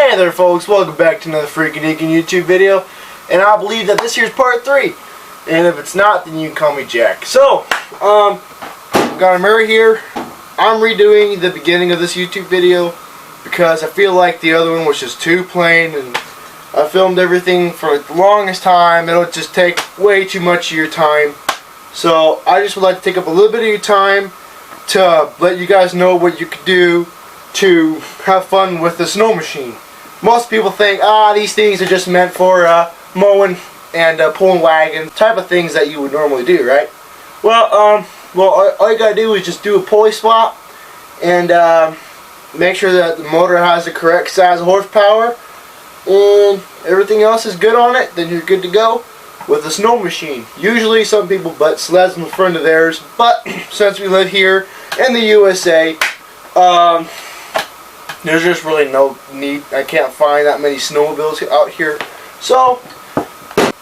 Hey there folks, welcome back to another freaking deakin' YouTube video, and I believe that this here's part 3, and if it's not, then you can call me Jack. So, got a mirror here. I'm redoing the beginning of this YouTube video because I feel like the other one was just too plain, and I filmed everything for the longest time. It'll just take way too much of your time. So I just would like to take up a little bit of your time to let you guys know what you could do to have fun with the snow machine. Most people think, these things are just meant for mowing and pulling wagon type of things that you would normally do, right? Well, all you gotta do is just do a pulley swap and make sure that the motor has the correct size of horsepower, and everything else is good on it. Then you're good to go with the snow machine. Usually some people butt sleds in the front of theirs, but since we live here in the USA, there's just really no need. I can't find that many snowmobiles out here. So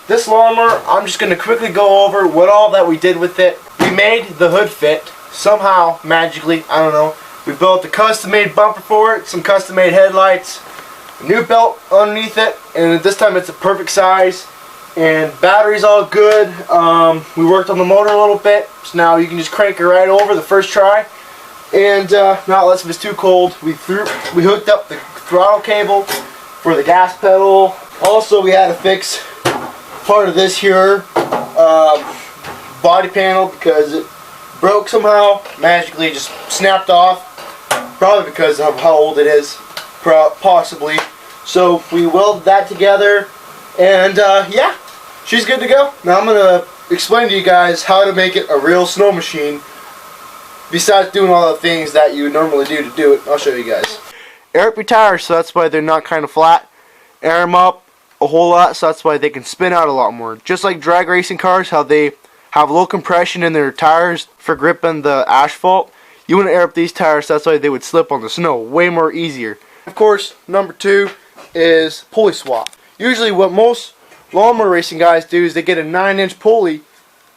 this lawnmower, I'm just going to quickly go over what all that we did with it. We made the hood fit somehow, magically, I don't know. We built a custom made bumper for it, some custom made headlights, a new belt underneath it, and this time it's a perfect size. And battery's all good. We worked on the motor a little bit, so now you can just crank it right over the first try. And not unless if it's too cold, we hooked up the throttle cable for the gas pedal. Also, we had to fix part of this here body panel because it broke somehow. Magically, just snapped off. Probably because of how old it is, possibly. So we welded that together, and yeah. She's good to go. Now I'm going to explain to you guys how to make it a real snow machine besides doing all the things that you would normally do to do it. I'll show you guys. Air up your tires so that's why they're not kind of flat. Air them up a whole lot so that's why they can spin out a lot more. Just like drag racing cars, how they have low compression in their tires for gripping the asphalt. You want to air up these tires so that's why they would slip on the snow. Way more easier. Of course, number 2 is pulley swap. Usually what most lawnmower racing guys do is they get a 9-inch pulley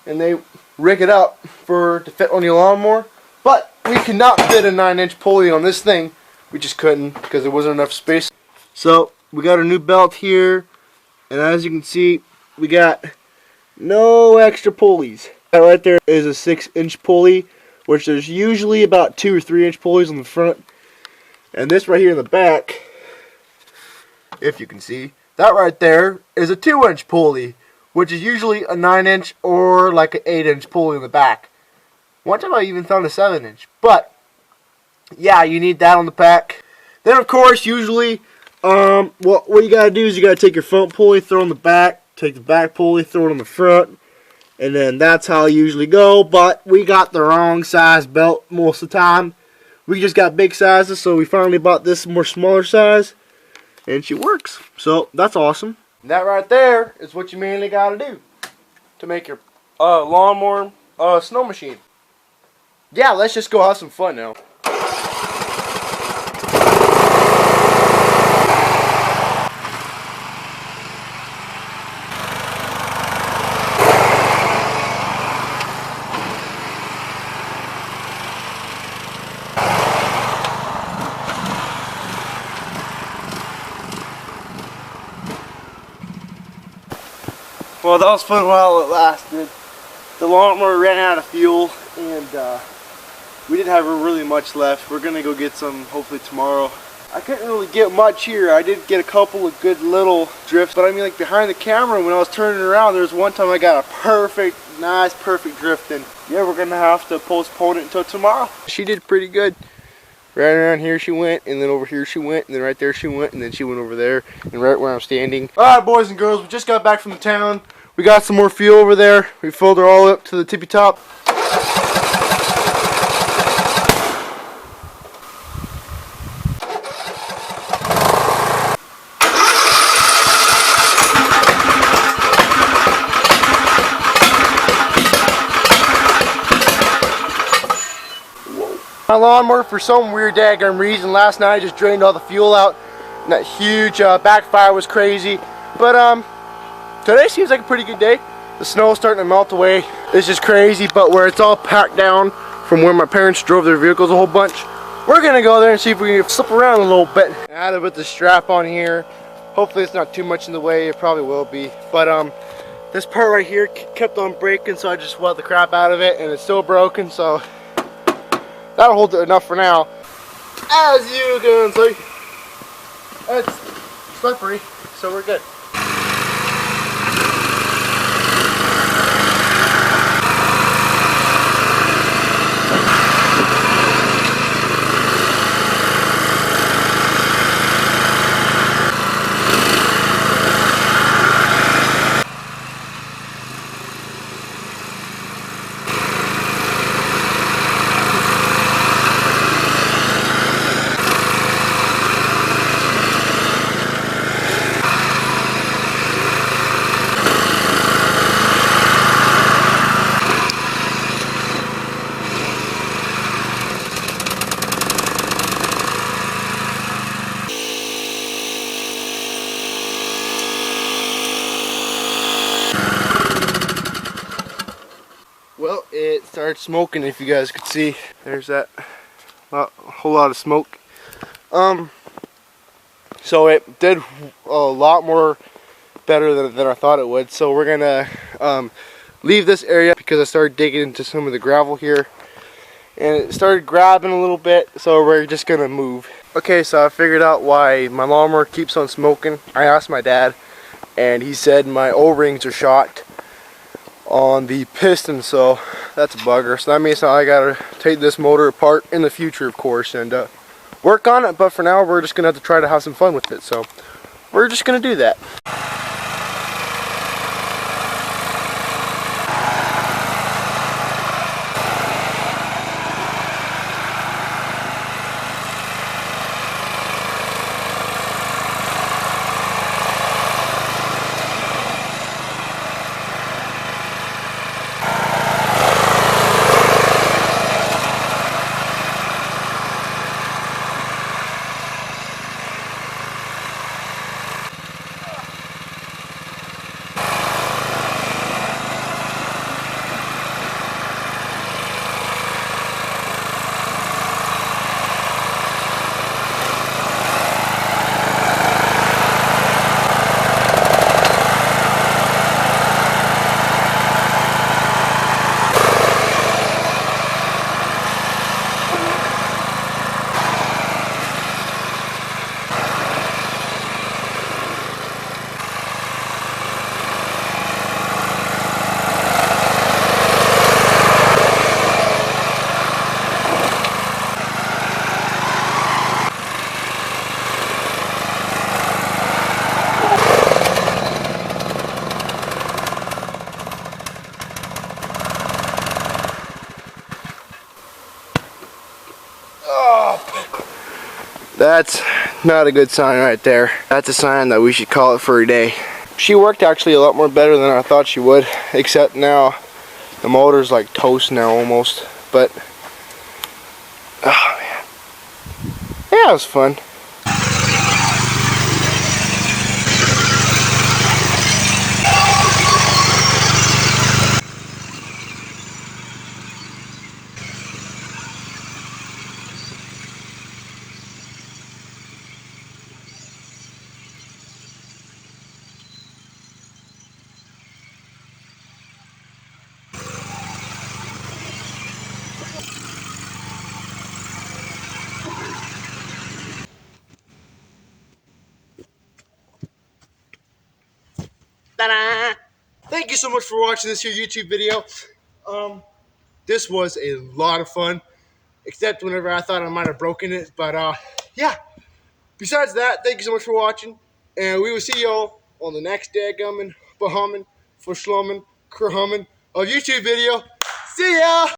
and they rig it up to fit on your lawnmower, but we cannot fit a 9-inch pulley on this thing. We just couldn't because there wasn't enough space. So we got a new belt here, and as you can see, we got no extra pulleys. That right there is a 6-inch pulley, which there's usually about 2 or 3-inch pulleys on the front, and this right here in the back, if you can see, that right there is a 2-inch pulley, which is usually a 9-inch or like an 8-inch pulley in the back. One time I even found a 7-inch. But, yeah, you need that on the back. Then, of course, usually, what you got to do is you got to take your front pulley, throw it on the back, take the back pulley, throw it on the front, and then that's how I usually go. But we got the wrong size belt most of the time. We just got big sizes, so we finally bought this more smaller size. And she works. So that's awesome. And that right there is what you mainly gotta do to make your lawnmower snow machine. Yeah, let's just go have some fun now. Well, that was fun while it lasted. The lawnmower ran out of fuel, and we didn't have really much left. We're gonna go get some hopefully tomorrow. I couldn't really get much here. I did get a couple of good little drifts, but I mean, like behind the camera when I was turning around, there was one time I got a perfect drift, and yeah, we're gonna have to postpone it until tomorrow. She did pretty good. Right around here she went, and then over here she went, and then right there she went, and then she went over there, and right where I'm standing. Alright, boys and girls, we just got back from the town. We got some more fuel over there. We filled her all up to the tippy top. My lawnmower, for some weird daggum reason, last night I just drained all the fuel out, and that huge backfire was crazy. But today seems like a pretty good day. The snow is starting to melt away. It's just crazy, but where it's all packed down from where my parents drove their vehicles a whole bunch, we're gonna go there and see if we can slip around a little bit. Add it with the strap on here. Hopefully it's not too much in the way. It probably will be. But this part right here kept on breaking, so I just wet the crap out of it, and it's still broken. So that'll hold it enough for now. As you can see, it's slippery, so we're good. Well, it started smoking, if you guys could see. There's that whole lot of smoke. So it did a lot more better than I thought it would. So we're gonna leave this area because I started digging into some of the gravel here, and it started grabbing a little bit. So we're just gonna move. Okay, so I figured out why my lawnmower keeps on smoking. I asked my dad, and he said my O-rings are shot on the piston, so that's a bugger. So that means I gotta take this motor apart in the future, of course, and work on it. But for now, we're just gonna have to try to have some fun with it. So we're just gonna do that. That's not a good sign right there. That's a sign that we should call it for a day. She worked actually a lot more better than I thought she would, except now the motor's like toast now almost. But oh man, yeah, it was fun. Ta-da! Thank you so much for watching this here YouTube video. This was a lot of fun, except whenever I thought I might have broken it. But yeah. Besides that, thank you so much for watching, and we will see y'all on the next dadgumming, bahummin, for slumming, kerhumming of YouTube video. See ya!